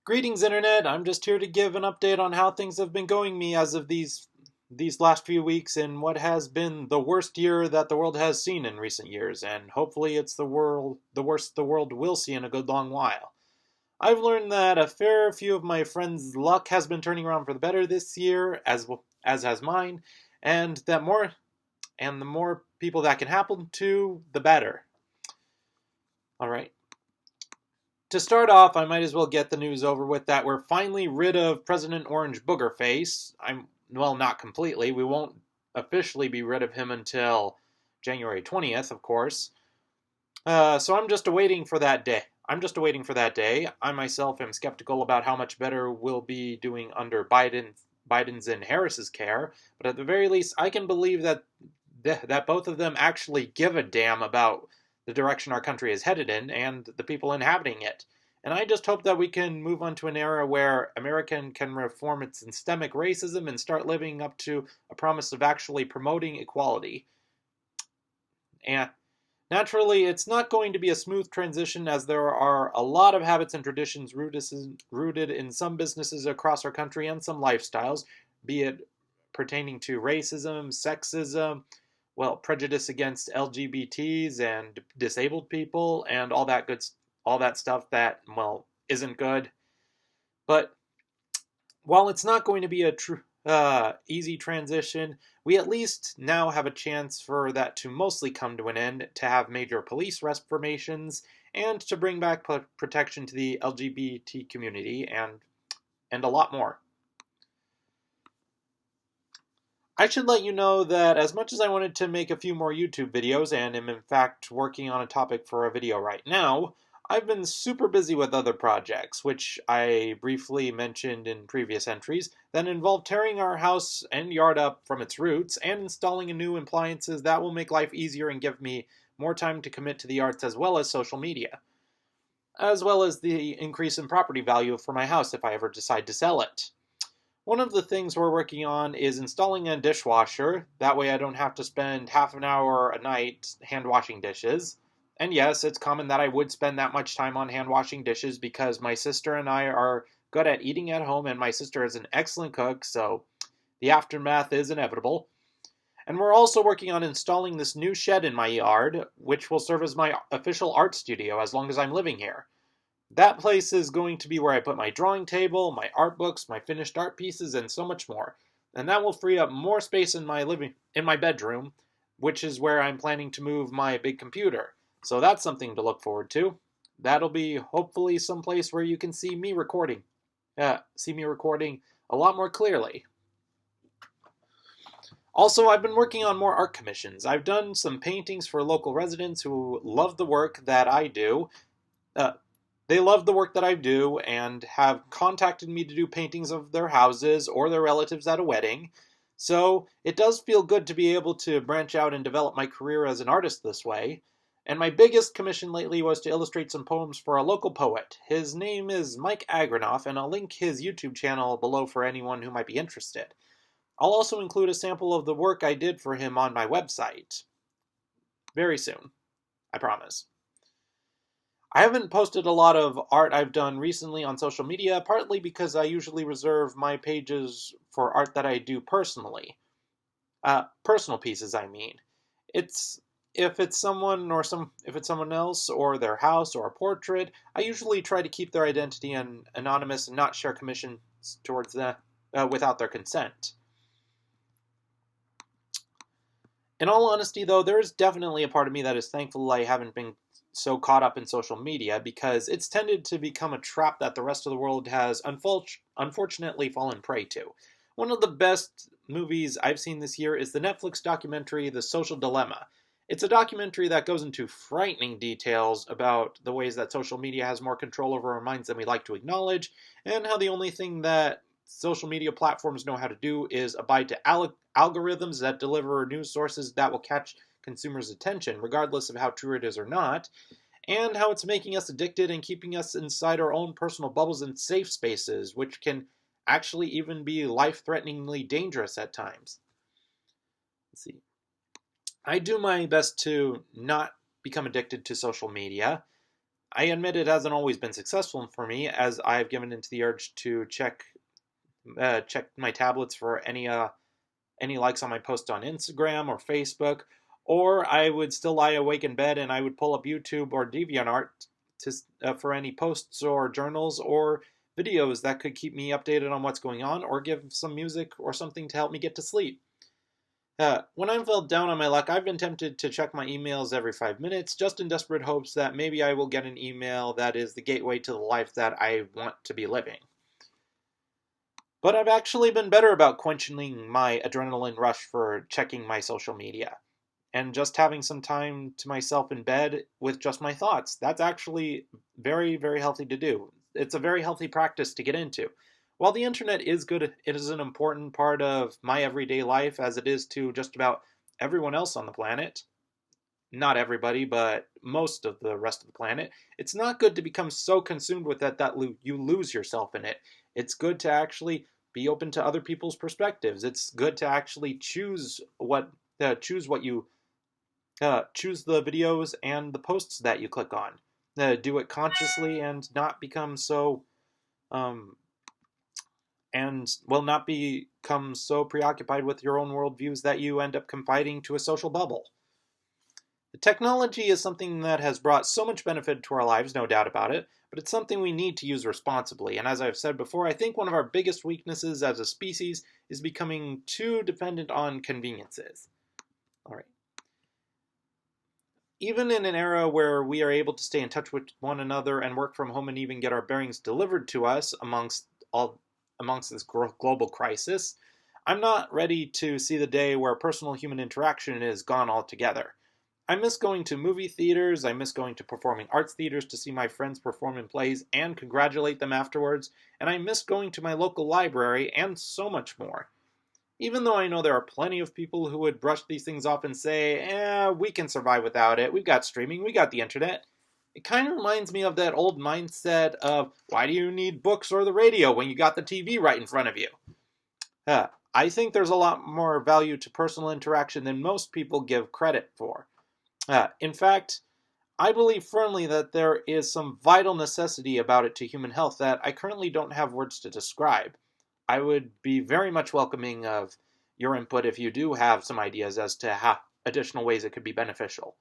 Greetings, Internet. I'm just here to give an update on how things have been going me as of these last few weeks in what has been the worst year that the world has seen in recent years, and hopefully it's the worst the world will see in a good long while. I've learned that a fair few of my friends' luck has been turning around for the better this year, as has mine, and the more people that can happen to, the better. All right. To start off, I might as well get the news over with that we're finally rid of President Orange Boogerface. Well, not completely. We won't officially be rid of him until January 20th, of course. So I'm just awaiting for that day. I myself am skeptical about how much better we'll be doing under Biden's and Harris's care, but at the very least, I can believe that both of them actually give a damn about the direction our country is headed in and the people inhabiting it. And I just hope that we can move on to an era where America can reform its systemic racism and start living up to a promise of actually promoting equality. And naturally, it's not going to be a smooth transition as there are a lot of habits and traditions rooted in some businesses across our country and some lifestyles, be it pertaining to racism, sexism, well, prejudice against LGBTs and disabled people, and all that stuff that, well, isn't good. But while it's not going to be a easy transition, we at least now have a chance for that to mostly come to an end, to have major police reformations, and to bring back protection to the LGBT community, and a lot more. I should let you know that as much as I wanted to make a few more YouTube videos, and am in fact working on a topic for a video right now, I've been super busy with other projects, which I briefly mentioned in previous entries, that involve tearing our house and yard up from its roots and installing new appliances that will make life easier and give me more time to commit to the arts as well as social media, as well as the increase in property value for my house if I ever decide to sell it. One of the things we're working on is installing a dishwasher. That way I don't have to spend half an hour a night hand washing dishes. And yes, it's common that I would spend that much time on hand washing dishes because my sister and I are good at eating at home, and my sister is an excellent cook, so the aftermath is inevitable. And we're also working on installing this new shed in my yard, which will serve as my official art studio as long as I'm living here. That place is going to be where I put my drawing table, my art books, my finished art pieces, and so much more. And that will free up more space in my bedroom, which is where I'm planning to move my big computer. So that's something to look forward to. That'll be hopefully someplace where you can see me recording. A lot more clearly. Also, I've been working on more art commissions. I've done some paintings for local residents who love the work that I do. Uh, they love the work that I do and have contacted me to do paintings of their houses or their relatives at a wedding. So it does feel good to be able to branch out and develop my career as an artist this way. And my biggest commission lately was to illustrate some poems for a local poet. His name is Mike Agranoff, and I'll link his YouTube channel below for anyone who might be interested. I'll also include a sample of the work I did for him on my website. Very soon. I promise. I haven't posted a lot of art I've done recently on social media, partly because I usually reserve my pages for art that I do personally. Personal pieces, I mean. It's if it's someone if it's someone else or their house or a portrait, I usually try to keep their identity anonymous and not share commissions towards them without their consent. In all honesty, though, there is definitely a part of me that is thankful I haven't been so caught up in social media because it's tended to become a trap that the rest of the world has unfortunately fallen prey to. One of the best movies I've seen this year is the Netflix documentary The Social Dilemma. It's a documentary that goes into frightening details about the ways that social media has more control over our minds than we like to acknowledge, and how the only thing that social media platforms know how to do is abide to algorithms that deliver news sources that will catch consumers' attention, regardless of how true it is or not, and how it's making us addicted and keeping us inside our own personal bubbles and safe spaces, which can actually even be life-threateningly dangerous at times. Let's see. I do my best to not become addicted to social media. I admit it hasn't always been successful for me, as I've given into the urge to check my tablets for any likes on my posts on Instagram or Facebook, or I would still lie awake in bed and I would pull up YouTube or DeviantArt for any posts or journals or videos that could keep me updated on what's going on, or give some music or something to help me get to sleep. When I'm felt down on my luck, I've been tempted to check my emails every 5 minutes, just in desperate hopes that maybe I will get an email that is the gateway to the life that I want to be living. But I've actually been better about quenching my adrenaline rush for checking my social media, and just having some time to myself in bed with just my thoughts. That's actually very, very healthy to do. It's a very healthy practice to get into. While the internet is good, it is an important part of my everyday life, as it is to just about everyone else on the planet. Not everybody, but most of the rest of the planet. It's not good to become so consumed with it that you lose yourself in it. It's good to actually be open to other people's perspectives. It's good to actually choose choose the videos and the posts that you click on. Do it consciously and not become so not become so preoccupied with your own worldviews that you end up confiding to a social bubble. The technology is something that has brought so much benefit to our lives, no doubt about it, but it's something we need to use responsibly. And as I've said before, I think one of our biggest weaknesses as a species is becoming too dependent on conveniences. All right. Even in an era where we are able to stay in touch with one another and work from home and even get our bearings delivered to us amongst this global crisis, I'm not ready to see the day where personal human interaction is gone altogether. I miss going to movie theaters, I miss going to performing arts theaters to see my friends perform in plays and congratulate them afterwards, and I miss going to my local library and so much more. Even though I know there are plenty of people who would brush these things off and say, we can survive without it, we've got streaming, we got the internet. It kind of reminds me of that old mindset of, why do you need books or the radio when you got the TV right in front of you? I think there's a lot more value to personal interaction than most people give credit for. In fact, I believe firmly that there is some vital necessity about it to human health that I currently don't have words to describe. I would be very much welcoming of your input if you do have some ideas as to how additional ways it could be beneficial.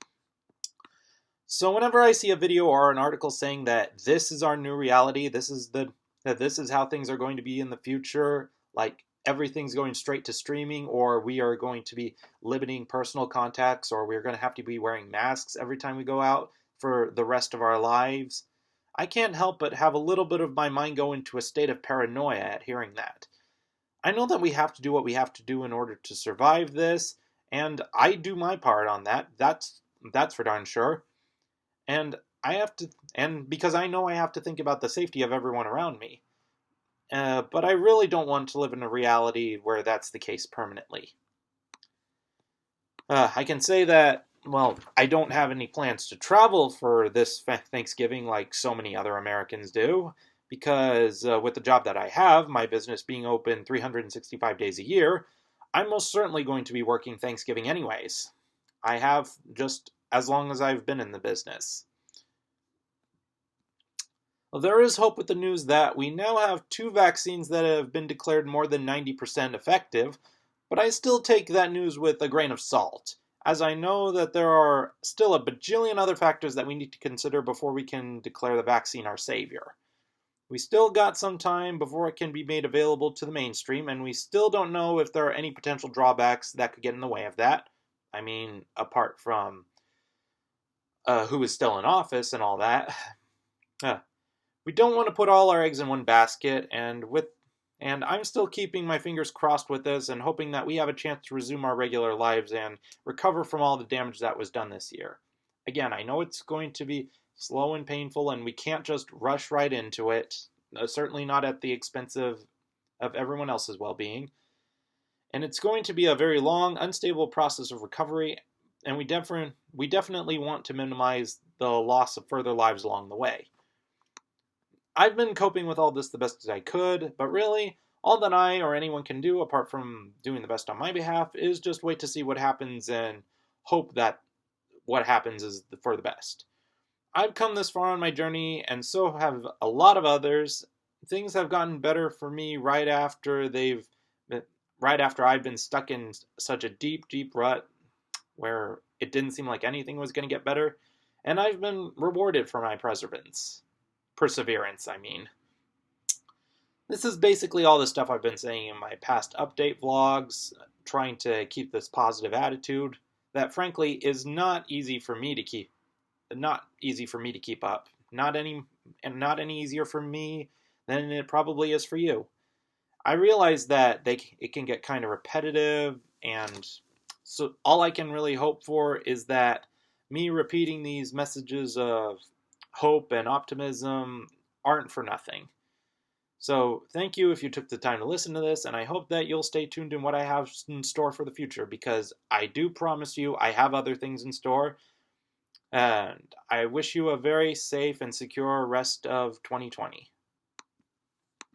So whenever I see a video or an article saying that this is our new reality, this is how things are going to be in the future, like everything's going straight to streaming, or we are going to be limiting personal contacts, or we're going to have to be wearing masks every time we go out for the rest of our lives, I can't help but have a little bit of my mind go into a state of paranoia at hearing that. I know that we have to do what we have to do in order to survive this, and I do my part on that. That's for darn sure. And because I know I have to think about the safety of everyone around me. But I really don't want to live in a reality where that's the case permanently. I can say that, I don't have any plans to travel for this Thanksgiving like so many other Americans do, because with the job that I have, my business being open 365 days a year, I'm most certainly going to be working Thanksgiving anyways. I have just as long as I've been in the business. Well, there is hope with the news that we now have 2 vaccines that have been declared more than 90% effective, but I still take that news with a grain of salt, as I know that there are still a bajillion other factors that we need to consider before we can declare the vaccine our savior. We still got some time before it can be made available to the mainstream, and we still don't know if there are any potential drawbacks that could get in the way of that. I mean, apart from who is still in office and all that. We don't want to put all our eggs in one basket, and I'm still keeping my fingers crossed with this and hoping that we have a chance to resume our regular lives and recover from all the damage that was done this year. Again, I know it's going to be slow and painful, and we can't just rush right into it, certainly not at the expense of everyone else's well-being. And it's going to be a very long, unstable process of recovery, and we definitely want to minimize the loss of further lives along the way. I've been coping with all this the best as I could, but really, all that I or anyone can do, apart from doing the best on my behalf, is just wait to see what happens and hope that what happens is for the best. I've come this far on my journey, and so have a lot of others. Things have gotten better for me right after I've been stuck in such a deep, deep rut where it didn't seem like anything was going to get better, and I've been rewarded for my perseverance, I mean. This is basically all the stuff I've been saying in my past update vlogs, trying to keep this positive attitude that frankly is not easy for me to keep up. Not any easier for me than it probably is for you. I realize that it can get kind of repetitive, and so all I can really hope for is that me repeating these messages of hope and optimism aren't for nothing. So thank you if you took the time to listen to this, and I hope that you'll stay tuned in what I have in store for the future, because I do promise you I have other things in store, and I wish you a very safe and secure rest of 2020.